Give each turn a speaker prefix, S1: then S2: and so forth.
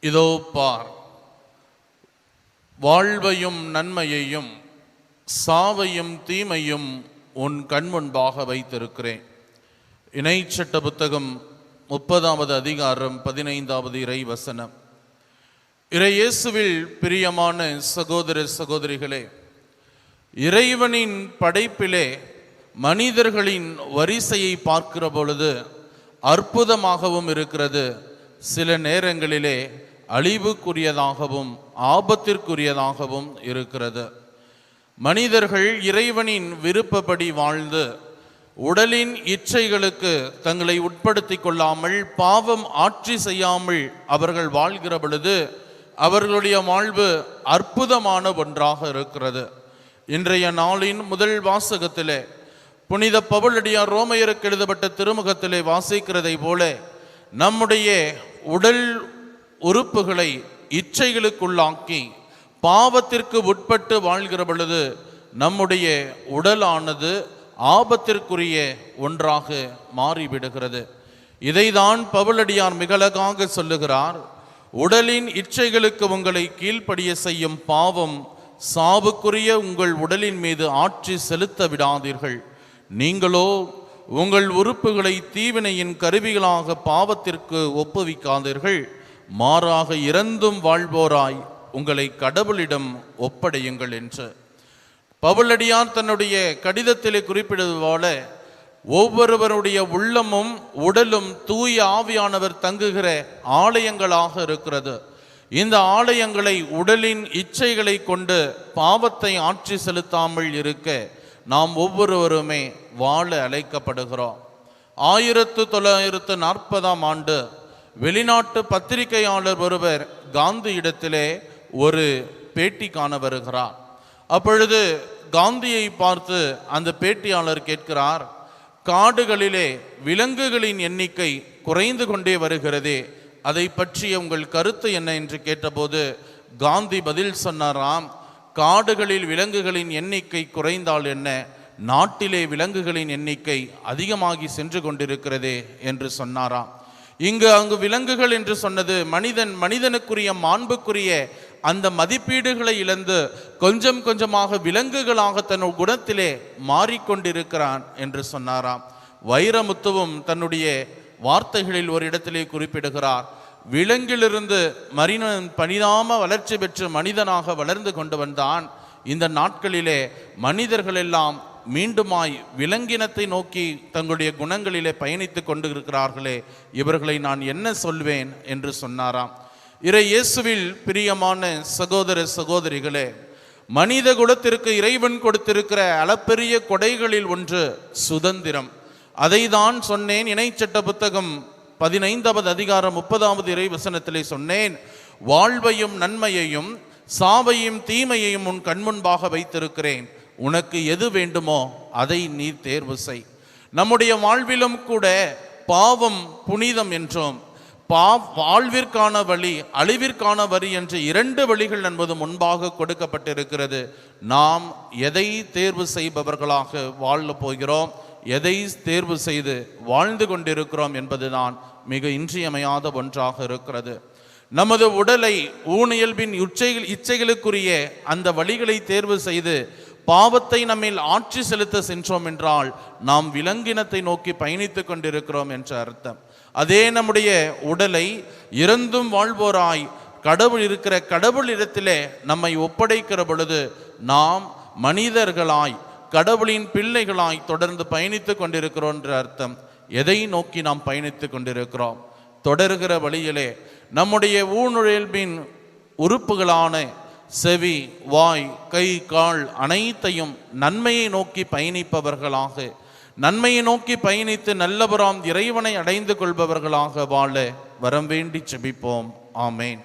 S1: இதோ பார், வாழ்வையும் நன்மையையும் சாவையும் தீமையும் உன் கண்முன்பாக வைத்திருக்கிறேன். இணைச்சட்ட புத்தகம் 30வது அதிகாரம் 15வது இறை வசனம். இறையேசுவில் பிரியமான சகோதர சகோதரிகளே, இறைவனின் படைப்பிலே மனிதர்களின் வரிசையை பார்க்கிற பொழுது அற்புதமாகவும் இருக்கிறது, சில நேரங்களிலே அழிவுக்குரியதாகவும் ஆபத்திற்குரியதாகவும் இருக்கிறது. மனிதர்கள் இறைவனின் விருப்பப்படி வாழ்ந்து உடலின் இச்சைகளுக்கு தங்களை உட்படுத்தி கொள்ளாமல் பாவம் ஆட்சி செய்யாமல் அவர்கள் வாழ்கிற பொழுது அவர்களுடைய வாழ்வு அற்புதமான ஒன்றாக இருக்கிறது. இன்றைய நாளின் முதல் வாசகத்திலே புனித பவுலடியார் ரோமையருக்கு எழுதப்பட்ட திருமுகத்திலே வாசிக்கிறதை போல நம்முடைய உடல் உறுப்புகளை இச்சைகளுக்குள்ளாக்கி பாவத்திற்கு உட்பட்டு வாழ்கிற பொழுது நம்முடைய உடலானது ஆபத்திற்குரிய ஒன்றாக மாறிவிடுகிறது. இதைதான் பவுலடியார் மிக அழகாக சொல்லுகிறார். உடலின் இச்சைகளுக்கு உங்களை கீழ்ப்படிய செய்யும் பாவம் சாவுக்குரிய உங்கள் உடலின் மீது ஆட்சி செலுத்த விடாதீர்கள். நீங்களோ உங்கள் உறுப்புகளை தீவினையின் கருவிகளாக பாவத்திற்கு ஒப்புவிக்காதீர்கள். மாறாக இறந்தும் வாழ்வோராய் உங்களை கடவுளிடம் ஒப்படையுங்கள் என்று பவுலடியார் தன்னுடைய கடிதத்திலே குறிப்பிடுவது போல, ஒவ்வொருவருடைய உள்ளமும் உடலும் தூய ஆவியானவர் தங்குகிற ஆலயங்களாக இருக்கிறது. இந்த ஆலயங்களை உடலின் இச்சைகளை கொண்டு பாவத்தை ஆட்சி செலுத்தாமல் இருக்க நாம் ஒவ்வொருவருமே வாழ அழைக்கப்படுகிறோம். 1940ஆம் ஆண்டு வெளிநாட்டு பத்திரிகையாளர் ஒருவர் காந்தி இடத்திலே ஒரு பேட்டி காண வருகிறார். அப்பொழுது காந்தியை பார்த்து அந்த பேட்டியாளர் கேட்கிறார், காடுகளிலே விலங்குகளின் எண்ணிக்கை குறைந்து கொண்டே வருகிறதே, அதை பற்றிய உங்கள் கருத்து என்ன என்று கேட்டபோது காந்தி பதில் சொன்னாராம், காடுகளில் விலங்குகளின் எண்ணிக்கை குறைந்தால் என்ன, நாட்டிலே விலங்குகளின் எண்ணிக்கை அதிகமாகி சென்று கொண்டிருக்கிறதே என்று சொன்னாராம். அங்கு விலங்குகள் என்று சொன்னது மனிதனுக்குரிய மாண்புக்குரிய அந்த மதிப்பீடுகளை இழந்து கொஞ்சம் கொஞ்சமாக விலங்குகளாக தன் குணத்திலே மாறிக்கொண்டிருக்கிறான் என்று சொன்னாராம். வைரமுத்துவும் தன்னுடைய வார்த்தைகளில் ஒரு இடத்திலே குறிப்பிடுகிறார், விலங்கிலிருந்து மனிதன் பரிணாம வளர்ச்சி பெற்று மனிதனாக வளர்ந்து கொண்டு வந்தான். இந்த நாட்களிலே மனிதர்கள் எல்லாம் மீண்டுமாய் விலங்கினத்தை நோக்கி தங்களுடைய குணங்களிலே பயணித்து கொண்டு இருக்கிறார்களே, இவர்களை நான் என்ன சொல்வேன் என்று சொன்னாராம். இறையேசுவில் பிரியமான சகோதர சகோதரிகளே, மனித குலத்திற்கு இறைவன் கொடுத்திருக்கிற அளப்பெரிய கொடைகளில் ஒன்று சுதந்திரம். அதை தான் சொன்னேன். இணைச்சட்ட புத்தகம் 15வது அதிகாரம் 30வது இறை வசனத்திலே சொன்னேன், வாழ்வையும் நன்மையையும் சாவையும் தீமையையும் உன் கண்முன்பாக வைத்திருக்கிறேன், உனக்கு எது வேண்டுமோ அதை நீ தேர்வு செய். நம்முடைய வாழ்விலும் கூட பாவம் புனிதம் என்றும் வாழ்விற்கான வழி அழிவிற்கான வழி என்று 2 வழிகள் என்பது முன்பாக கொடுக்கப்பட்டிருக்கிறது. நாம் எதை தேர்வு செய்பவர்களாக வாழ போகிறோம், எதை தேர்வு செய்து வாழ்ந்து கொண்டிருக்கிறோம் என்பதுதான் மிக இன்றியமையாத ஒன்றாக இருக்கிறது. நமது உடலை ஊனியல்பின் இச்சைகளுக்குரிய அந்த வழிகளை தேர்வு செய்து பாவத்தை நம்மில் ஆட்சி செலுத்த சென்றோம் என்றால் நாம் விலங்கினத்தை நோக்கி பயணித்து கொண்டிருக்கிறோம் என்ற அர்த்தம். அதே நம்முடைய உடலை இறந்தும் வாழ்வோராய் கடவுள் இருக்கிற கடவுள் இடத்திலே நம்மை ஒப்படைக்கிற பொழுது நாம் மனிதர்களாய் கடவுளின் பிள்ளைகளாய் தொடர்ந்து பயணித்து கொண்டிருக்கிறோம் என்ற அர்த்தம். எதை நோக்கி நாம் பயணித்து கொண்டிருக்கிறோம்? தொடர்கிற வழியிலே நம்முடைய ஊனுழல்பின் உறுப்புகளான செவி, வாய், கை, கால் அனைத்தையும் நன்மையை நோக்கி பயணிப்பவர்களாக, நன்மையை நோக்கி பயணித்து நல்லவராம் இறைவனை அடைந்து கொள்பவர்களாக வாழ வரம் வேண்டி செபிப்போம். ஆமேன்.